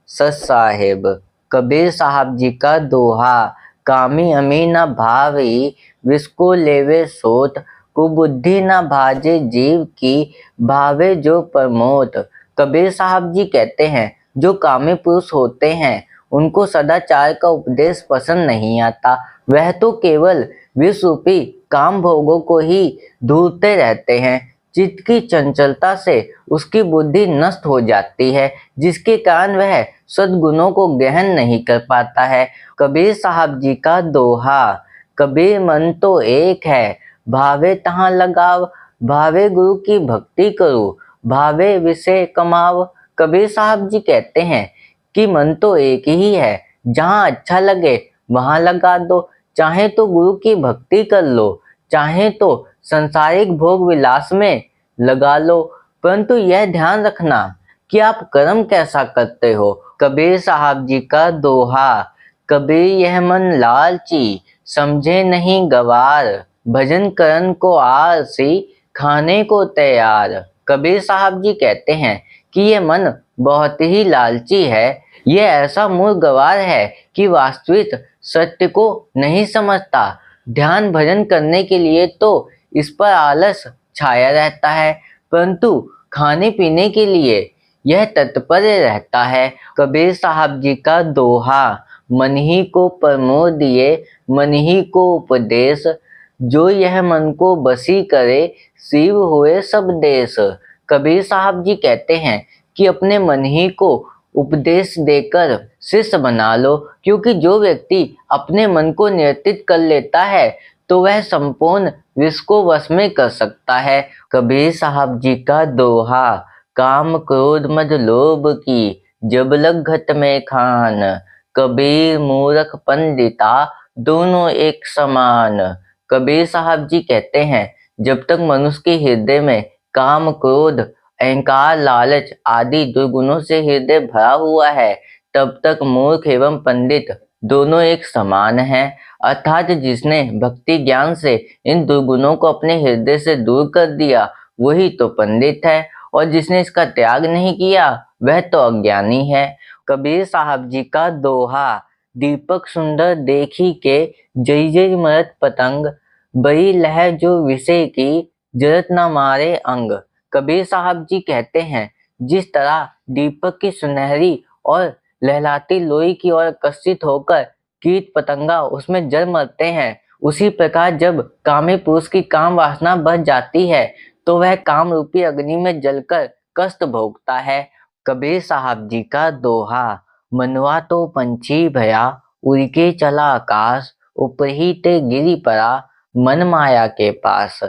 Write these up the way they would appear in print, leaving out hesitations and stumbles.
सच साहेब। कबीर साहब जी का दोहा। कामी अमी न भावी, विष को लेवे सोत, कुबुद्धि न भाजे जीव की, भावे जो प्रमोद। कबीर साहब जी कहते हैं, जो कामी पुरुष होते हैं उनको सदाचार का उपदेश पसंद नहीं आता। वह तो केवल विष रूपी काम भोगों को ही ढूंढते रहते हैं। चित्त की चंचलता से उसकी बुद्धि नष्ट हो जाती है, जिसके कारण वह सद्गुणों को ग्रहण नहीं कर पाता है। कबीर साहब जी का दोहा। कबीर मन तो एक है, भावे तहाँ लगाव, भावे गुरु की भक्ति करो, भावे विषय कमाव। कबीर साहब जी कहते हैं कि मन तो एक ही है, जहाँ अच्छा लगे वहां लगा दो। चाहे तो गुरु की भक्ति कर लो, चाहे तो संसारिक भोग विलास में लगा लो, परंतु यह ध्यान रखना कि आप कर्म कैसा करते हो। कबीर साहब जी का दोहा। कबीर यह मन लालची, समझे नहीं गवार, भजन करन को आलसी, खाने को तैयार। कबीर साहब जी कहते हैं कि ये मन बहुत ही लालची है। ये ऐसा मूर्ख गवार है कि वास्तविक सत्य को नहीं समझता। ध्यान भजन करने के लिए तो इस पर आलस छाया रहता है, परंतु खाने पीने के लिए यह तत्पर रहता है। कबीर साहब जी का दोहा। मन ही को प्रमोद दिए, मन ही को उपदेश, जो यह मन को बसी करे, शिव हुए सब देश। कबीर साहब जी कहते हैं कि अपने मन ही को उपदेश देकर शिष्य बना लो, क्योंकि जो व्यक्ति अपने मन को नियंत्रित कर लेता है तो वह संपूर्ण विश्व को वश में कर सकता है। कबीर साहब जी का दोहा। काम क्रोध मद लोभ की, जब लग घट में खान, कबीर मूर्ख पंडिता, दोनों एक समान। कबीर साहब जी कहते हैं, जब तक मनुष्य के हृदय में काम क्रोध अहंकार लालच आदि दुर्गुणों से हृदय भरा हुआ है, तब तक मूर्ख एवं पंडित दोनों एक समान हैं। अर्थात जिसने भक्ति ज्ञान से इन दुर्गुणों को अपने हृदय से दूर कर दिया वही तो पंडित है, और जिसने इसका त्याग नहीं किया वह तो अज्ञानी है। कबीर साहब जी का दोहा। दीपक सुंदर देखी के, जय जय मरत पतंग, बड़ी लहर जो विषय की, जरत न मारे अंग। कबीर साहब जी कहते हैं, जिस तरह दीपक की सुनहरी और लहलाती लोई की ओर आकर्षित होकर कीट पतंगा उसमें जल मरते हैं, उसी प्रकार जब कामी पुरुष की काम वासना बढ़ जाती है तो वह काम रूपी अग्नि में जलकर कष्ट भोगता है। कबीर साहब जी का दोहा। मनवा तो पंछी भया, उड़ के चला आकाश, ऊपर ही ते गिरी पड़ा, मन माया के पास।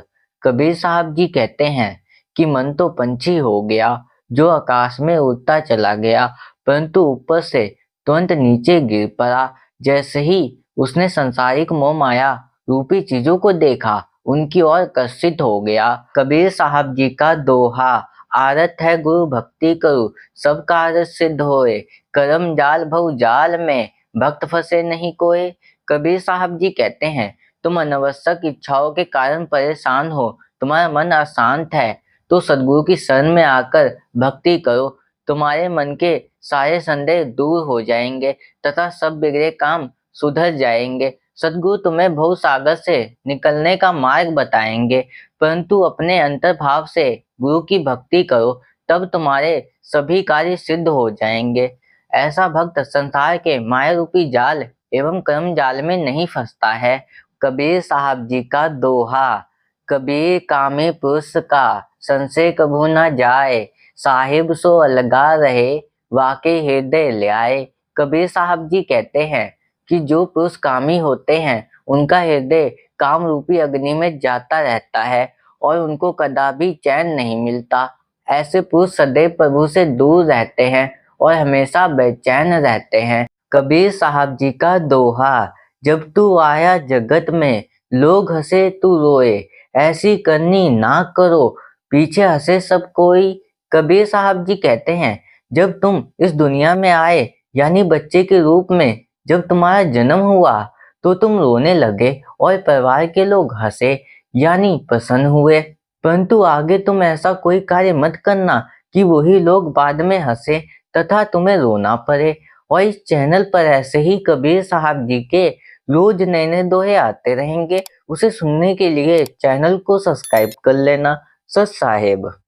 कबीर साहब जी कहते हैं कि मन तो पंछी हो गया जो आकाश में उड़ता चला गया, परंतु ऊपर से तुरंत नीचे गिर पड़ा। जैसे ही उसने संसारिक मोह माया रूपी चीजों को देखा, उनकी ओर आकर्षित हो गया। कबीर साहब जी का दोहा। आरत है गुरु भक्ति करो, सब कार्य सिद्ध होए, करम जाल भव जाल में, भक्त फंसे नहीं कोई। कबीर साहब जी कहते हैं, तुम अनावश्यक इच्छाओं के कारण परेशान हो, तुम्हारा मन अशांत है, तो सद्गुरु की शरण में आकर भक्ति करो। तुम्हारे मन के सारे संदेह दूर हो जाएंगे तथा सब बिगड़े काम सुधर जाएंगे। सद्गुरु तुम्हें भव सागर से निकलने का मार्ग बताएंगे, परंतु अपने अंतर्भाव से गुरु की भक्ति करो, तब तुम्हारे सभी कार्य सिद्ध हो जाएंगे। ऐसा भक्त संसार के माया रूपी जाल एवं कर्म जाल में नहीं फंसता है। कबीर साहब जी का दोहा। कबीर कामे पुरुष का, संशय कभू न जाए, साहिब सो अलगा रहे, वाके हृदय ले आए। कबीर साहब जी कहते हैं कि जो पुरुष कामी होते हैं उनका हृदय काम रूपी अग्नि में जाता रहता है और उनको कदापि चैन नहीं मिलता। ऐसे पुरुष सदैव प्रभु से दूर रहते हैं और हमेशा बेचैन रहते हैं। कबीर साहब जी का दोहा। जब तू आया जगत में, लोग हंसे तू रोए, ऐसी करनी ना करो, पीछे हंसे सब कोई। कबीर साहब जी कहते हैं, जब तुम इस दुनिया में आए यानी बच्चे के रूप में जब तुम्हारा जन्म हुआ तो तुम रोने लगे और परिवार के लोग हंसे यानी प्रसन्न हुए, परंतु आगे तुम ऐसा कोई कार्य मत करना कि वही लोग बाद में हंसे तथा तुम्हें रोना पड़े। और इस चैनल पर ऐसे ही कबीर साहब जी के रोज नए नए दोहे आते रहेंगे। उसे सुनने के लिए चैनल को सब्सक्राइब कर लेना। सत साहेब।